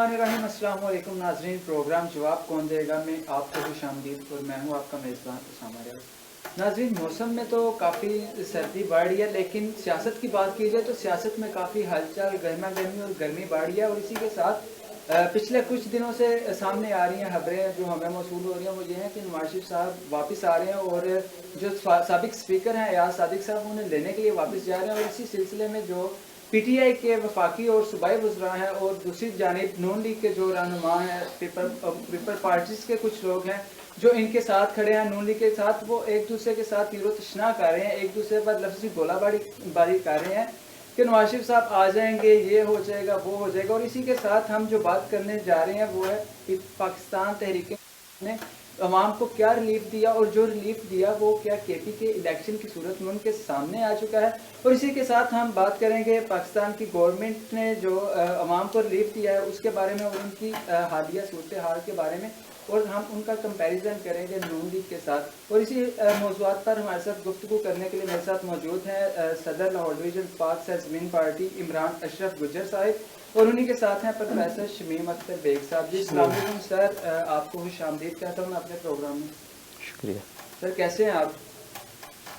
बिस्मिल्लाहिर्रहमानिर्रहीम। अस्सलाम वालेकुम नाज़रीन, प्रोग्राम जवाब कौन देगा में आपको खुशामदीद और मैं हूँ आपका मेज़बान उसामा रियाज। नाज़रीन, मौसम में तो काफ़ी सर्दी बढ़ रही है, लेकिन सियासत की बात की जाए तो सियासत में काफ़ी हलचल, गर्मा गर्मी और गर्मी बढ़ रही है। और इसी के साथ पिछले कुछ दिनों से सामने आ रही हैं खबरें जो हमें मौसूल हो रही हैं, वो ये हैं कि नवाज शरीफ साहब वापस आ रहे हैं और जो साबिक स्पीकर हैं एयाज सादिक साहब उन्हें लेने के लिए वापस जा रहे हैं। और इसी सिलसिले में जो पीटीआई के वफाकी और सूबाई वज़रा हैं और दूसरी जानिब नून लीग के जो रहनुमा हैं, पीपल पार्टीज़ के कुछ लोग हैं जो इनके साथ खड़े हैं नून लीग के साथ, वो एक दूसरे के साथ तीरो तशना कर रहे हैं, एक दूसरे पर लफ्ज़ी गोलाबारी कर रहे हैं कि नवाज शरीफ साहब आ जाएंगे, ये हो जाएगा, वो हो जाएगा। और इसी के साथ हम जो बात करने जा रहे हैं वो है पाकिस्तान तहरीक ने अवाम को क्या रिलीफ दिया, और जो रिलीफ दिया वो क्या केपी के इलेक्शन की सूरत में उनके सामने आ चुका है। और इसी के साथ हम बात करेंगे पाकिस्तान की गवर्नमेंट ने जो अवाम को रिलीफ दिया है उसके बारे में और उनकी हालिया सूरत हाल के बारे में, और हम उनका कंपैरिजन करेंगे नून लीग के साथ। और इसी मौज़ूआत पर हमारे साथ गुफ्तगू करने के लिए मेरे साथ मौजूद हैं सदर लाहौर डिवीज़न पाक सरजमीन पार्टी इमरान अशरफ गुज्जर साहिब, और उन्हीं के साथ हैं प्रोफेसर शमीम अख्तर बेग साहब। जी अस्सलाम वालेकुम सर, आपको खुशामदीद कहता हूँ अपने प्रोग्राम में। शुक्रिया सर, कैसे हैं आप?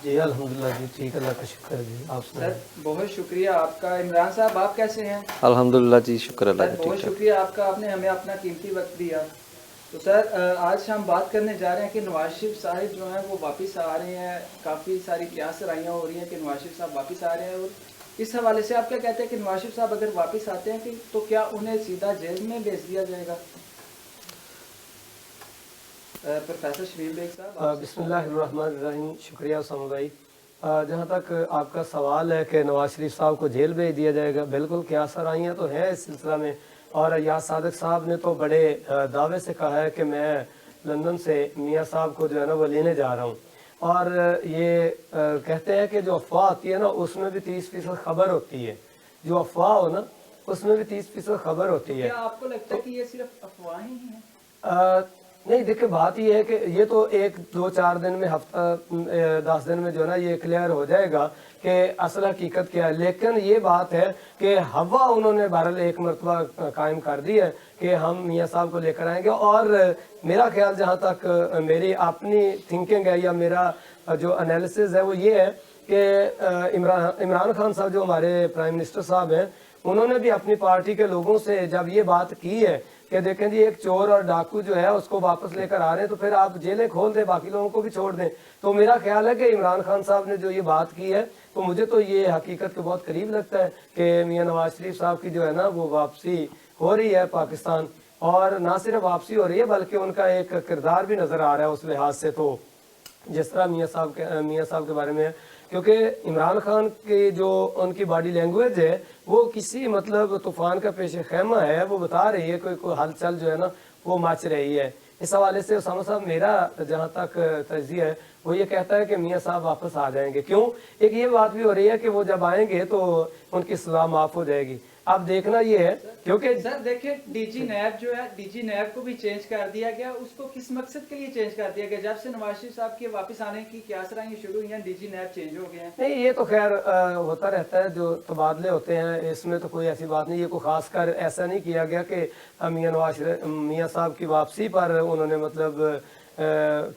जी अल्हम्दुलिल्लाह जी, ठीक, अल्लाह का शुक्र है जी। आप सर बहुत शुक्रिया आपका। इमरान साहब, आप कैसे हैं? अल्हम्दुलिल्लाह जी, शुक्र अल्लाह का, बहुत शुक्रिया आपका, आपने हमें अपना कीमती वक्त दिया। तो सर आज हम बात करने जा रहे हैं कि नवाज शरीफ साहब जो हैं वो वापस आ रहे हैं। काफ़ी सारी क्यास राइयाँ हो रही हैं कि नवाज शरीफ साहब वापस आ रहे हैं, और इस हवाले से आप क्या कहते हैं कि नवाज शरीफ साहब अगर वापस आते हैं कि तो क्या उन्हें सीधा जेल में भेज दिया जाएगा? प्रोफेसर शमीम बेग साहब। बिस्मिल्लाहिर्रहमानिर्रहीम। शुक्रिया उसामा भाई। जहाँ तक आपका सवाल है कि नवाज शरीफ साहब को जेल भेज दिया जाएगा, बिल्कुल क्या सराहियाँ तो हैं इस सिलसिला में। और एयाज सादिक साहब ने तो बड़े दावे से कहा है कि मैं लंदन से मियाँ साहब को जो है ना वो लेने जा रहा हूँ। और ये कहते हैं कि जो अफवाह होती है ना उसमें भी 30% खबर होती है। जो अफवाह हो ना उसमें भी 30% खबर होती है। क्या आपको लगता है कि ये सिर्फ अफवाह ही हैं? नहीं, देखिए बात ये है कि ये तो 1-2-4 दिन में, हफ्ता 10 दिन में जो है ना ये क्लियर हो जाएगा कि असल हकीकत क्या है। लेकिन ये बात है कि हवा उन्होंने बहरहाल एक मरतबा कायम कर दी है कि हम मियाँ साहब को लेकर आएंगे। और मेरा ख्याल, जहाँ तक मेरी अपनी थिंकिंग है या मेरा जो एनालिसिस है वो ये है कि इमरान खान साहब जो हमारे प्राइम मिनिस्टर साहब हैं, उन्होंने भी अपनी पार्टी के लोगों से जब ये बात की है कि देखें जी एक चोर और डाकू जो है उसको वापस लेकर आ रहे हैं, तो फिर आप जेलें खोल दें, बाकी लोगों को भी छोड़ दें। तो मेरा ख्याल है कि इमरान खान साहब ने जो ये बात की है, तो मुझे तो ये हकीकत के बहुत करीब लगता है कि मियाँ नवाज शरीफ साहब की जो है ना वो वापसी हो रही है पाकिस्तान। और ना सिर्फ वापसी हो रही है बल्कि उनका एक किरदार भी नज़र आ रहा है उस लिहाज से। तो जिस तरह मियाँ साहब के बारे में है, क्योंकि इमरान खान की जो उनकी बॉडी लैंग्वेज है वो किसी मतलब तूफान का पेश खैमा है, वो बता रही है कोई हलचल जो है ना वो मच रही है। इस हवाले से उसामा साहब, मेरा जहाँ तक तज्जिया है वो ये कहता है कि मियाँ साहब वापस आ जाएंगे। क्यों? एक ये बात भी हो रही है कि वो जब आएंगे तो उनकी सजा माफ हो जाएगी। अब देखना ये है, क्योंकि सर देखिए डीजी नैब जो है, डीजी नैब को भी चेंज कर दिया गया। उसको किस मकसद के लिए चेंज कर दिया गया? जब से नवाज शरीफ साहब के वापस आने की क्यास राइयां शुरू हुई हैं, डीजी नैब चेंज हो गए हैं। नहीं, ये तो खैर होता रहता है, जो तबादले होते हैं, इसमें तो कोई ऐसी बात नहीं। ये कोई खास कर ऐसा नहीं किया गया कि मियाँ साहब की वापसी पर उन्होंने मतलब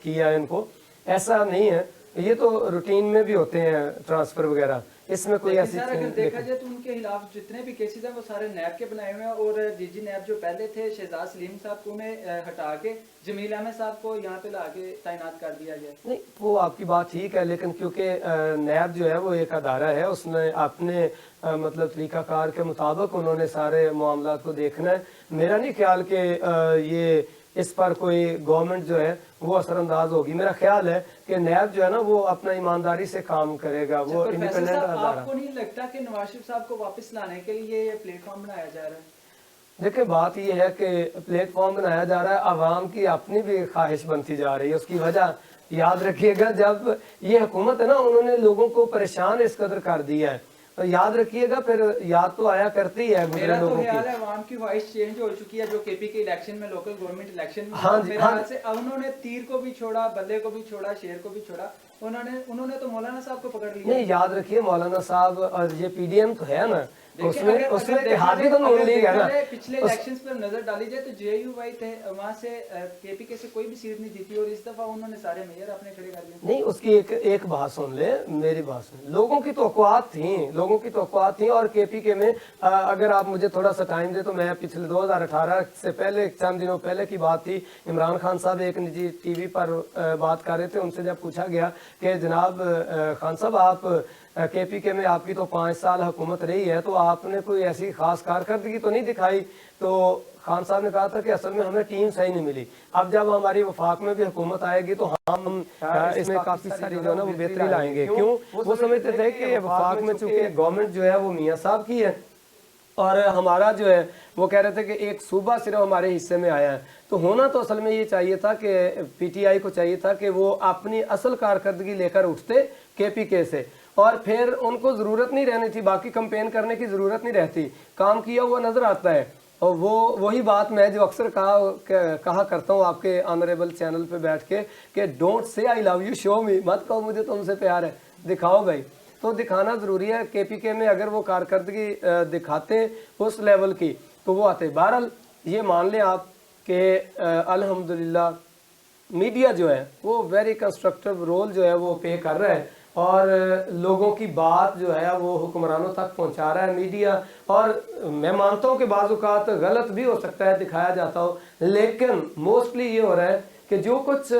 किया इनको, ऐसा नहीं है। ये तो रूटीन में भी होते हैं ट्रांसफर वगैरह, इसमें कोई ऐसी सर अगर देखा जाए तो उनके खिलाफ जितने भी केसेस हैं वो सारे नैब के बनाए हुए हैं। और डीजी नैब जो पहले थे शहजाद सलीम साहब को उन्हें हटा के जमील अहमद साहब को यहाँ पे लाके तैनात कर दिया गया। नहीं, वो आपकी बात ठीक है, लेकिन क्योंकि नैब जो है वो एक अदारा है, उसने अपने मतलब तरीकाकार के मुताबिक उन्होंने सारे मामलात को देखना है। मेरा नहीं ख्याल कि ये इस पर कोई गवर्नमेंट जो है वो असरअंदाज होगी। मेरा ख्याल है कि नैब जो है ना वो अपना ईमानदारी से काम करेगा, वो इंडिपेंडेंट अदारा। आपको नहीं लगता कि नवाज शरीफ साहब को वापस लाने के लिए ये प्लेटफॉर्म बनाया जा रहा है? देखिए बात ये है कि प्लेटफॉर्म बनाया जा रहा है, आवाम की अपनी भी ख्वाहिश बनती जा रही है। उसकी वजह याद रखिएगा, जब ये हुकूमत है ना उन्होंने लोगों को परेशान इस कदर कर दिया है, तो याद रखिएगा फिर याद तो आया करती है गुजरे लोगों की। मेरा तो आवाम की ख्वाहिश चेंज हो चुकी है जो केपी के इलेक्शन में, लोकल गवर्नमेंट इलेक्शन में। हाँ जी, हाँ से उन्होंने तीर को भी छोड़ा, बल्ले को भी छोड़ा, शेर को भी छोड़ा। उन्होंने तो मौलाना साहब को पकड़ लिया। नहीं, याद रखिए मौलाना साहब और ये पीडीएम तो है ना, उसमें उसमें इत्तेहादी तो नून लीग है ना। पिछले इलेक्शंस पर नजर डाली जाए तो जेयूवाई थे, वहां से केपीके से कोई भी सीट नहीं जीती और इस दफा उन्होंने सारे मेयर अपने खड़े कर लिए। नहीं, उसकी एक बात सुन ले, मेरी बात सुन। लोगों की तवक्कुआत थी और केपीके में अगर आप मुझे थोड़ा सा टाइम दे तो मैं पिछले 2018 से पहले, चंद दिनों पहले की बात थी, इमरान खान साहब एक निजी टीवी पर बात कर रहे थे। उनसे जब पूछा गया कि जनाब खान साहब, आप केपीके में आपकी तो 5 साल हुकूमत रही है, तो आपने कोई ऐसी खास कारकर्दगी तो नहीं दिखाई। तो खान साहब ने कहा था कि असल में हमें टीम सही नहीं मिली। अब जब हमारी वफाक में भी हुकूमत आएगी तो हम इसमें काफी सारी जो है ना वो बेहतरी लाएंगे। क्यों? वो समझते थे कि वफाक में चूंकि गवर्नमेंट जो है वो मियाँ साहब की है और हमारा जो है वो कह रहे थे कि एक सूबा सिर्फ हमारे हिस्से में आया है। तो होना तो असल में ये चाहिए था कि पीटीआई को चाहिए था कि वो अपनी असल कारकर्दगी लेकर उठते केपीके से, और फिर उनको ज़रूरत नहीं रहनी थी, बाकी कंपेन करने की ज़रूरत नहीं रहती, काम किया हुआ नज़र आता है। और वो वही बात मैं जो अक्सर कहा करता हूँ आपके ऑनरेबल चैनल पे बैठ के कि don't say I love you, show मी, मत कहो मुझे तुमसे प्यार है, दिखाओ भाई। तो दिखाना ज़रूरी है। केपीके में अगर वो कारकर्दगी दिखाते उस लेवल की तो वो आते। बहरहाल ये मान लें आप कि अल्हम्दुलिल्लाह मीडिया जो है वो वेरी कंस्ट्रक्टिव रोल जो है वो पे कर रहा है और लोगों की बात जो है वो हुक्मरानों तक पहुंचा रहा है मीडिया। और मैं मानता हूं कि बाज़ औक़ात गलत भी हो सकता है, दिखाया जाता हो, लेकिन मोस्टली ये हो रहा है कि जो कुछ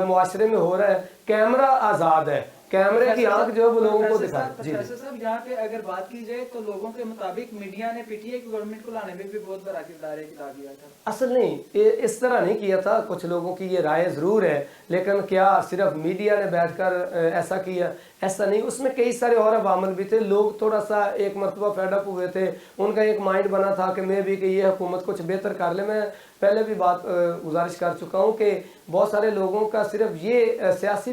मुआशरे में हो रहा है, कैमरा आज़ाद है, कैमरे की आंख जो है वो लोगों को दिखा। जी साहब, यहाँ पे अगर बात की जाए तो लोगों के मुताबिक मीडिया ने पीटीआई की गवर्नमेंट को लाने में भी बहुत बड़ा किरदार अदा किया था। असल नहीं, इस तरह नहीं किया था। कुछ लोगों की ये राय ज़रूर है, लेकिन क्या सिर्फ मीडिया ने बैठकर ऐसा किया? ऐसा नहीं, उसमें कई सारे और अवामल भी थे। लोग थोड़ा सा एक मरतबा फेडअप हुए थे, उनका एक माइंड बना था कि मैं भी कि ये हुकूमत कुछ बेहतर कर ले। मैं पहले भी बात गुजारिश कर चुका हूँ कि बहुत सारे लोगों का सिर्फ ये सियासी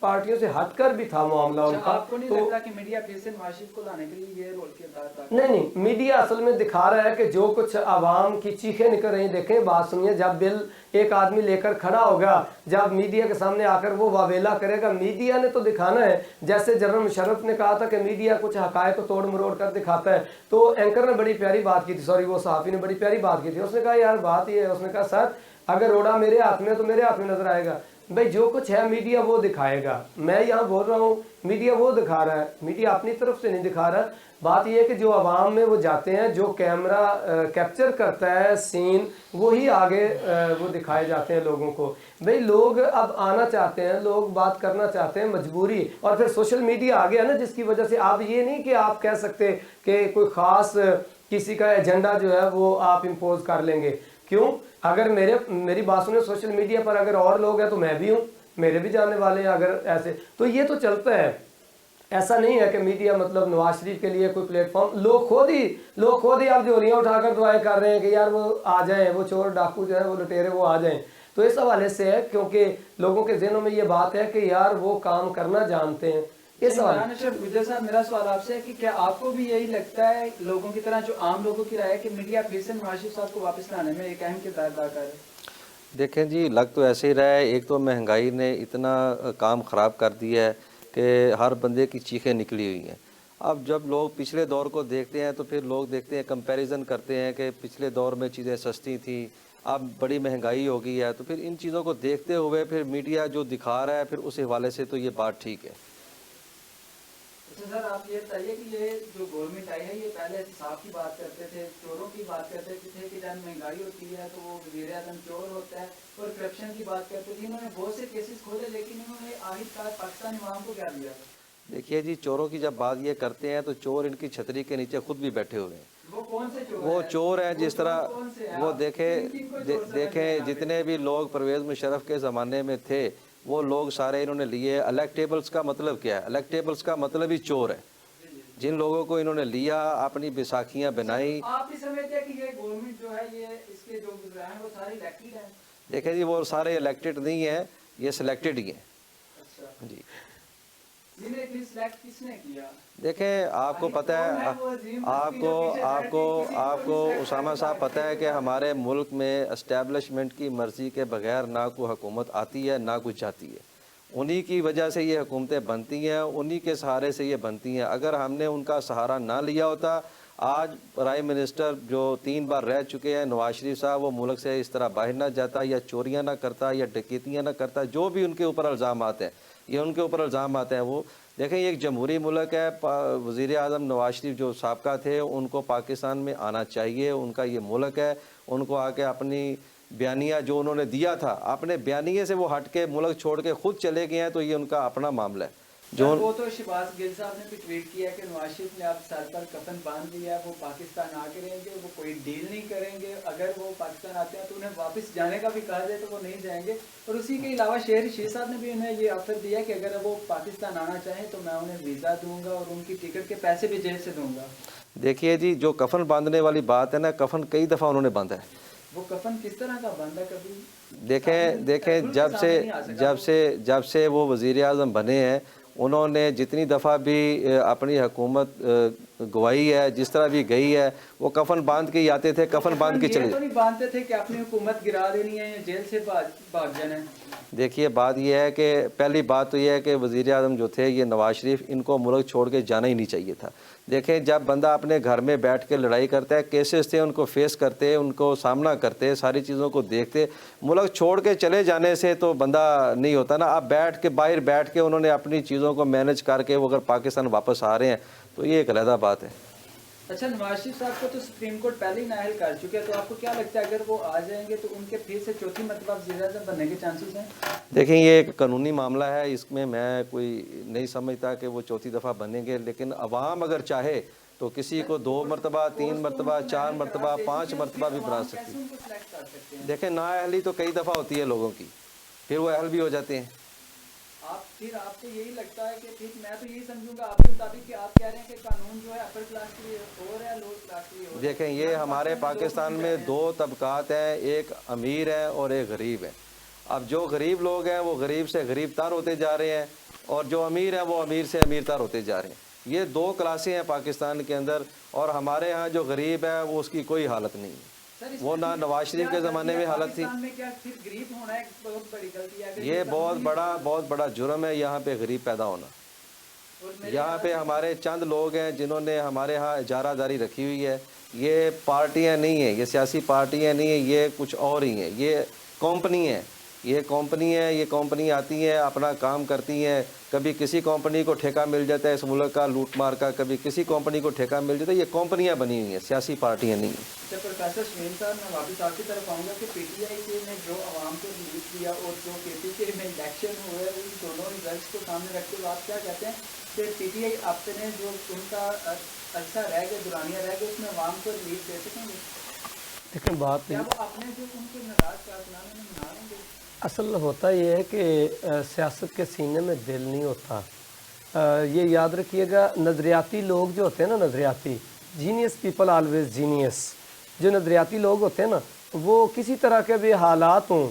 पार्टियों से हटकर भी था मामला उनका। आपको नहीं लगता कि मीडिया फिर से नवाज को लाने के लिए ये रोल किरदार था? नहीं, मीडिया असल में दिखा रहा है कि जो कुछ आवाम की चीखें निकल रही, देखें, बात सुनिए, जब बिल एक आदमी लेकर खड़ा होगा, जब मीडिया के सामने आकर वो वावेला करेगा, मीडिया ने तो दिखाना है। जैसे जनरल मुशर्रफ ने कहा था कि मीडिया कुछ हकायक को तोड़ मरोड़ कर दिखाता है, तो एंकर ने बड़ी प्यारी बात की थी, सॉरी वो सहाफ़ी ने बड़ी प्यारी बात की थी। उसने कहा यार बात ये है, उसने कहा सर अगर रोड़ा मेरे हाथ में तो मेरे हाथ में नजर आएगा। भाई जो कुछ है मीडिया वो दिखाएगा। मैं यहाँ बोल रहा हूँ मीडिया वो दिखा रहा है, मीडिया अपनी तरफ से नहीं दिखा रहा। बात यह है कि जो आवाम में वो जाते हैं, जो कैमरा कैप्चर करता है सीन, वही आगे वो दिखाए जाते हैं लोगों को। भाई लोग अब आना चाहते हैं, लोग बात करना चाहते हैं, मजबूरी। और फिर सोशल मीडिया आ गया ना, जिसकी वजह से आप ये नहीं कि आप कह सकते कि कोई ख़ास किसी का एजेंडा जो है वो आप इम्पोज कर लेंगे। क्यों? अगर मेरी बात सुने, सोशल मीडिया पर अगर और लोग हैं तो मैं भी हूँ, मेरे भी जानने वाले हैं। अगर ऐसे तो ये तो चलता है। ऐसा नहीं है कि मीडिया मतलब नवाज शरीफ के लिए कोई प्लेटफॉर्म, लोग खुद ही अब जोरियाँ उठाकर दुआएं कर रहे हैं कि यार वो आ जाएं, वो चोर डाकू जो है, वो लुटेरे वो आ जाएं। तो इस हवाले से है, क्योंकि लोगों के ज़हनों में ये बात है कि यार वो काम करना जानते हैं। साहब, मेरा सवाल आपसे है कि क्या आपको भी यही लगता है लोगों की तरह, जो आम लोगों की राय है, कि मीडिया फिर से नवाज शरीफ साहब को वापस लाने में एक अहम किरदार अदा कर है? देखें जी, लग तो ऐसे ही रहा है। एक तो महंगाई ने इतना काम ख़राब कर दिया है कि हर बंदे की चीखें निकली हुई हैं। अब जब लोग पिछले दौर को देखते हैं तो फिर लोग देखते हैं, कंपैरिजन करते हैं कि पिछले दौर में चीज़ें सस्ती थी, अब बड़ी महंगाई हो गई है। तो फिर इन चीज़ों को देखते हुए फिर मीडिया जो दिखा रहा है, फिर उस हवाले से तो ये बात ठीक है। अच्छा सर, आप ये बताइए कि ये जो गवर्नमेंट आई है, ये पहले हिसाब की बात करते थे, चोरों की बात करते थे कि जब महंगाई होती है तो वो वज़ीर-ए-आज़म चोर होता है, और करप्शन की बात करते थे। इन्होंने बहुत से केसेस खोले, लेकिन इन्होंने आखिरकार पाकिस्तानी अवाम को क्या दिया? देखिए जी, चोरों की जब बात ये करते हैं तो चोर इनकी छतरी के नीचे खुद भी बैठे हुए हैं। वो कौन से चोर? वो चोर हैं जिस तरह वो देखें जितने भी लोग परवेज़ मुशर्रफ के ज़माने में थे, वो लोग सारे इन्होंने लिए। इलेक्टेबल्स का मतलब क्या है? इलेक्टेबल्स का मतलब ही चोर है। जिन लोगों को इन्होंने लिया, अपनी बैसाखियाँ बनाई। आप ही समझते हैं कि ये गवर्नमेंट जो है, ये इसके जो गुज़राए हैं वो सारे इलेक्टेड हैं? देखें जी, वो सारे इलेक्टेड नहीं हैं, ये सिलेक्टेड ही हैं। अच्छा जी, जिन्हें सिलेक्ट किसने किया? देखें आपको पता है, आपको उसामा साहब पता है कि हमारे मुल्क में एस्टेब्लिशमेंट की मर्ज़ी के बगैर ना कोई हुकूमत आती है ना कोई जाती है। उन्हीं की वजह से ये हुकूमतें बनती हैं, उन्हीं के सहारे से ये बनती हैं। अगर हमने उनका सहारा ना लिया होता, آج پرائم منسٹر جو 3 بار رہ چکے ہیں نواز شریف صاحب، وہ ملک سے اس طرح باہر نہ جاتا یا چوریاں نہ کرتا یا ڈکیتیاں نہ کرتا، جو بھی ان کے اوپر الزامات ہیں، یہ ان کے اوپر الزامات ہیں. وہ دیکھیں یہ ایک جمہوری ملک ہے. وزیر اعظم نواز شریف جو سابقہ تھے ان کو پاکستان میں آنا چاہیے، ان کا یہ ملک ہے. ان کو آ کے اپنی بیانیہ جو انہوں نے دیا تھا، اپنے بیانیے سے وہ ہٹ کے ملک چھوڑ کے خود چلے گئے ہیں، تو یہ ان کا اپنا معاملہ ہے. وہ تو شہباز گل صاحب نے بھی ٹویٹ کیا کہ نواز شریف نے اب سر پر کفن باندھ لیا ہے، وہ پاکستان آ کے رہیں گے، وہ کوئی ڈیل نہیں کریں گے. اگر وہ پاکستان آتے ہیں تو انہیں واپس جانے کا بھی کہا جائے تو وہ نہیں جائیں گے. اور اسی کے علاوہ شہری شیخ صاحب نے بھی انہیں یہ آفر دیا کہ اگر وہ پاکستان آنا چاہیں تو میں انہیں ویزا دوں گا اور ان کی ٹکٹ کے پیسے بھی جیل سے دوں گا. دیکھیے جی، جو کفن باندھنے والی بات ہے نا، کفن کئی دفعہ انہوں نے باندھا ہے. وہ کفن کس طرح کا باندھا کبھی دیکھیں جب سے وہ وزیر اعظم بنے ہیں، انہوں نے جتنی دفعہ بھی اپنی حکومت گوائی ہے، جس طرح بھی گئی ہے، وہ کفن باندھ کے ہی آتے تھے، کفن باندھ کے چلے. تو نہیں باندھتے تھے کہ اپنی حکومت گرا دینی ہے یا جیل سے بھاگ جانا ہے. دیکھیے بات یہ ہے کہ پہلی بات تو یہ ہے کہ وزیر اعظم جو تھے یہ نواز شریف، ان کو ملک چھوڑ کے جانا ہی نہیں چاہیے تھا. دیکھیں جب بندہ اپنے گھر میں بیٹھ کے لڑائی کرتا ہے، کیسز تھے ان کو فیس کرتے، ان کو سامنا کرتے، ساری چیزوں کو دیکھتے، ملک چھوڑ کے چلے جانے سے تو بندہ نہیں ہوتا نا. اب بیٹھ کے باہر بیٹھ کے انہوں نے اپنی چیزوں کو مینج کر کے وہ اگر پاکستان واپس آ رہے ہیں تو یہ ایک علیحدہ بات ہے. اچھا، نواز شریف صاحب کو تو سپریم کورٹ پہلے ہی نااہل کر چکے ہیں، تو آپ کو کیا لگتا ہے اگر وہ آ جائیں گے تو ان کے پھر سے چوتھی مرتبہ وزیر اعظم بننے کے چانسز ہیں؟ دیکھیں یہ ایک قانونی معاملہ ہے، اس میں کوئی نہیں سمجھتا کہ وہ چوتھی دفعہ بنیں گے. لیکن عوام اگر چاہے تو کسی کو 2 مرتبہ 3 مرتبہ 4 مرتبہ 5 مرتبہ بھی بنا سکتی ہے. دیکھیں نااہلی تو کئی دفعہ ہوتی ہے لوگوں کی، پھر وہ اہل بھی ہو جاتے ہیں. آپ کو یہی لگتا ہے کہ پھر میں تو یہی سمجھوں گا آپ کے مطابق کہ آپ کہہ رہے ہیں کہ قانون جو ہے اپر کلاس کے لیے ہو رہا ہے، لوور کلاس کے لیے ہو رہا ہے. دیکھیں یہ ہمارے پاکستان میں 2 طبقات ہیں، ایک امیر ہے اور ایک غریب ہے. اب جو غریب لوگ ہیں وہ غریب سے غریب تر ہوتے جا رہے ہیں، اور جو امیر ہیں وہ امیر سے امیر تر ہوتے جا رہے ہیں. یہ 2 کلاسیں ہیں پاکستان کے اندر، اور ہمارے ہاں جو غریب ہے وہ اس کی کوئی حالت نہیں ہے. وہ نہ نواز شریف کے زمانے میں حالت تھی. یہ بہت بڑا جرم ہے یہاں پہ غریب پیدا ہونا. یہاں پہ ہمارے چند لوگ ہیں جنہوں نے ہمارے ہاں اجارہ داری رکھی ہوئی ہے. یہ پارٹیاں نہیں ہیں، یہ سیاسی پارٹیاں نہیں ہیں، یہ کچھ اور ہی ہیں. یہ کمپنی ہے، یہ کمپنی آتی ہیں، اپنا کام کرتی ہیں. کبھی کسی کمپنی کو ٹھیکہ مل جاتا ہے اس ملک کا لوٹ مار کا، کبھی کسی کمپنی کو ٹھیکہ مل جاتا ہے. یہ کمپنیاں بنی ہوئی ہیں، سیاسی پارٹیاں نہیں ہیں. پروفیسر شمیم صاحب، میں واپس آپ کی طرف آؤں گا کہ پی ٹی آئی کے نے جو عوام کو ریلیز دیا اور جو کے پی کے میں الیکشن ہوئے، ان دونوں ریزلٹس کو سامنے رکھتے ہوئے آپ کیا کہتے ہیں کہ پی ٹی آئی آپ نے جو ان کا عرصہ رہ گیا، دورانیہ رہ گیا، اس میں عوام کو ریلیز دے سکیں گے؟ لیکن بات کیا وہ اپنے جو ان کے ناراض کارکنان میں منا لیں گے؟ اصل ہوتا یہ ہے کہ سیاست کے سینے میں دل نہیں ہوتا. یہ یاد رکھیے گا، نظریاتی لوگ جو ہوتے ہیں نا، نظریاتی جینیس پیپل آلویز جینیس. جو نظریاتی لوگ ہوتے ہیں نا، وہ کسی طرح کے بھی حالات ہوں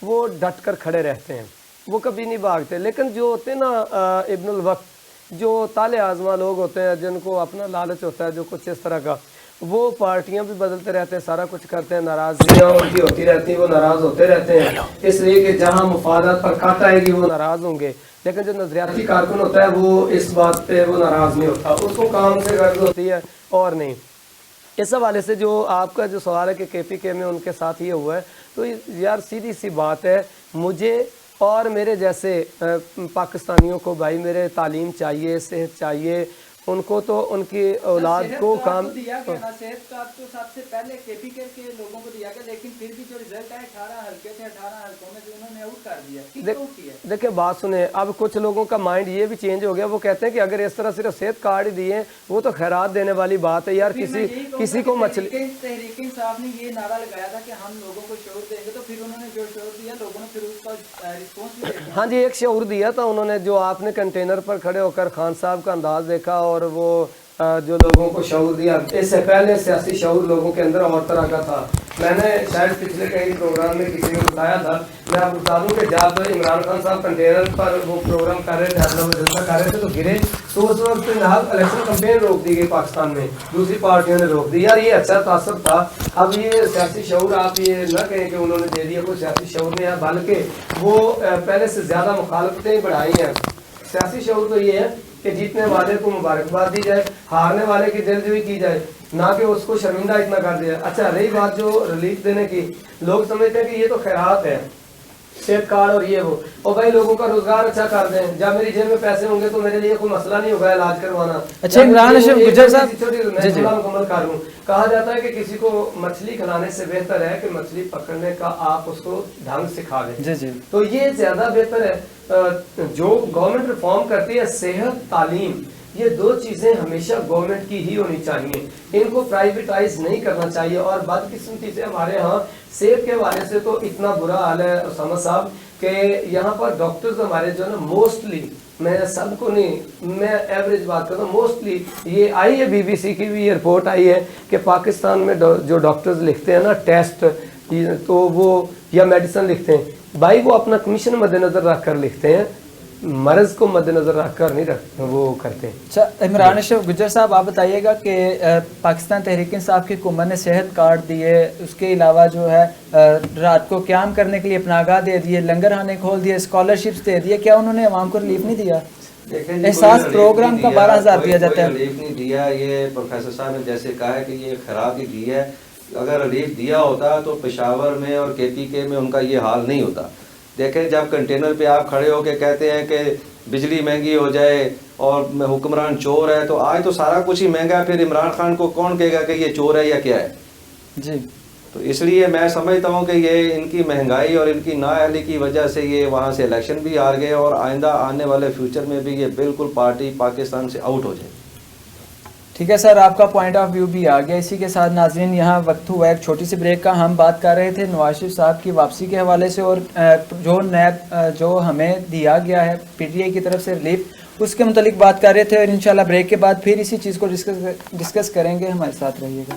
وہ ڈٹ کر کھڑے رہتے ہیں، وہ کبھی نہیں بھاگتے. لیکن جو ہوتے ہیں نا ابن الوقت، جو طالع آزما لوگ ہوتے ہیں، جن کو اپنا لالچ ہوتا ہے جو کچھ اس طرح کا، وہ پارٹیاں بھی بدلتے رہتے ہیں، سارا کچھ کرتے ہیں، ناراضگیاں ان کی ہوتی رہتی ہیں، وہ ناراض ہوتے رہتے ہیں. اس لیے کہ جہاں مفادات پر کٹ آئے گی وہ ناراض ہوں گے. لیکن جو نظریاتی کارکن ہوتا ہے وہ اس بات پہ وہ ناراض نہیں ہوتا، اس کو کام سے غرض ہوتی ہے اور نہیں. اس حوالے سے جو آپ کا جو سوال ہے کہ کے پی کے میں ان کے ساتھ یہ ہوا ہے، تو یار سیدھی سی بات ہے، مجھے اور میرے جیسے پاکستانیوں کو بھائی میرے تعلیم چاہیے، صحت چاہیے. ان کو تو ان کی اولاد کو کام دیا گیا نا، صحت کارڈ تو سب سے پہلے کے پی کے لوگوں کو دیا گیا، لیکن پھر بھی جو رزلٹ ہے 18 حلقے تھے، 18 حلقوں میں جو انہوں نے آؤٹ کر دیا. دیکھیں بات سنیں، اب کچھ لوگوں کا مائنڈ یہ بھی چینج ہو گیا، وہ کہتے ہیں کہ اگر اس طرح صرف صحت کارڈ ہی دیے وہ تو خیرات دینے والی بات ہے. یار کسی کو مچھلی، تحریک انصاف نے یہ نعرہ لگایا تھا کہ ہم لوگوں کو شعور دیں گے، تو پھر انہوں نے جو شعور دیا لوگوں نے پھر اس کا رسپانس بھی دیا. ہاں جی، ایک شعور دیا تھا انہوں نے. جو آپ نے کنٹینر پر کھڑے ہو کر خان صاحب کا انداز دیکھا اور وہ جو لوگوں کو شعور دیا، اس سے پہلے سیاسی شعور لوگوں کے اندر اور طرح کا تھا. میں نے شاید پچھلے کئی پروگرام میں کسی نے بتایا تھا، میں آپ کو بتا دوں کہ جب عمران خان صاحب کنٹینر پر وہ پروگرام کر رہے تھے، جلسہ کر رہے تھے تو گرے، تو اس وقت جناب الیکشن کمپین روک دی گئی پاکستان میں، دوسری پارٹیوں نے روک دی. یار یہ اچھا تاثر تھا. اب یہ سیاسی شعور آپ یہ نہ کہیں کہ انہوں نے دے دیا، کوئی سیاسی شعور نہیں ہے، بلکہ وہ پہلے سے زیادہ مخالفتیں بڑھائی ہیں. سیاسی شعور تو یہ ہے کہ जीतने वाले को मुबारकबाद दी जाए, हारने वाले की दिलजोई की जाए, ना कि उसको शर्मिंदा इतना कर दिया। अच्छा, रही बात जो रिलीफ देने की, लोग समझते हैं कि ये तो खैरात है, सेहत कार्ड और ये वो, और भाई लोगों का रोजगार अच्छा कर दें, जब मेरी जेब में पैसे होंगे तो मेरे लिए कोई मसला नहीं होगा इलाज करवाना। अच्छा, इमरान अशरफ गुज्जर साहब, जी जी, मुकम्मल कर लूं। कहा जाता है कि किसी को मछली खिलाने से बेहतर है कि मछली पकड़ने का आप उसको ढंग सिखा दें। जी जी, तो ये ज्यादा बेहतर है। जो गवर्नमेंट रिफॉर्म करती है, सेहत, तालीम, ये दो चीजें हमेशा गवर्नमेंट की ही होनी चाहिए, इनको प्राइवेटाइज नहीं करना चाहिए। और बदकिस्मती से हमारे यहाँ सेहत के हवाले से तो इतना बुरा हाल है उसामा साहब कि यहाँ पर डॉक्टर्स हमारे जो है ना, मोस्टली, मैं सबको नहीं, मैं एवरेज बात करता हूँ, मोस्टली ये आई है, BBC की भी ये रिपोर्ट आई है कि पाकिस्तान में जो डॉक्टर्स लिखते हैं ना टेस्ट, तो वो या मेडिसिन लिखते हैं भाई, वो अपना कमीशन मद्देनजर रख कर लिखते हैं, मर्ज को मद्देनजर रख कर नहीं वो करते हैं। अच्छा, इमरान अशरफ गुज्जर साहब, आप बताइएगा कि पाकिस्तान तहरीक इंसाफ की हुकूमत ने सेहत कार्ड दिए, उसके अलावा जो है रात को क़याम करने के लिए पनागाह दे दिए, लंगर खाने खोल दिए, स्कॉलरशिप्स दे दिए, क्या उन्होंने अवाम को रिलीफ नहीं दिया? एहसास प्रोग्राम का 12,000 दिया जाता है, रिलीफ नहीं दिया। ये प्रोफेसर साहब ने जैसे कहा है कि ये खराब ही दी है, अगर रिलीफ दिया होता तो पेशावर में और KPK में उनका ये हाल नहीं होता। देखें, जब कंटेनर पे आप खड़े होके कहते हैं कि बिजली महंगी हो जाए और हुक्मरान चोर है, तो आज तो सारा कुछ ही महंगा है, फिर इमरान खान को कौन कहेगा कि ये चोर है या क्या है? जी, तो इसलिए मैं समझता हूँ कि ये इनकी महंगाई और इनकी नाअहली की वजह से ये वहाँ से इलेक्शन भी हार गए और आइंदा आने वाले फ्यूचर में भी ये बिल्कुल पार्टी पाकिस्तान से आउट हो जाए। ठीक है सर, आपका पॉइंट ऑफ व्यू भी आ गया। इसी के साथ नाज़रीन, यहाँ वक्त हुआ एक छोटी सी ब्रेक का। हम बात कर रहे थे नवाज शरीफ साहब की वापसी के हवाले से और जो नया जो हमें दिया गया है PTI की तरफ से रिलीफ, उसके मुतालिक बात कर रहे थे। और इंशाल्लाह ब्रेक के बाद फिर इसी चीज़ को डिस्कस करेंगे। हमारे साथ रहिएगा।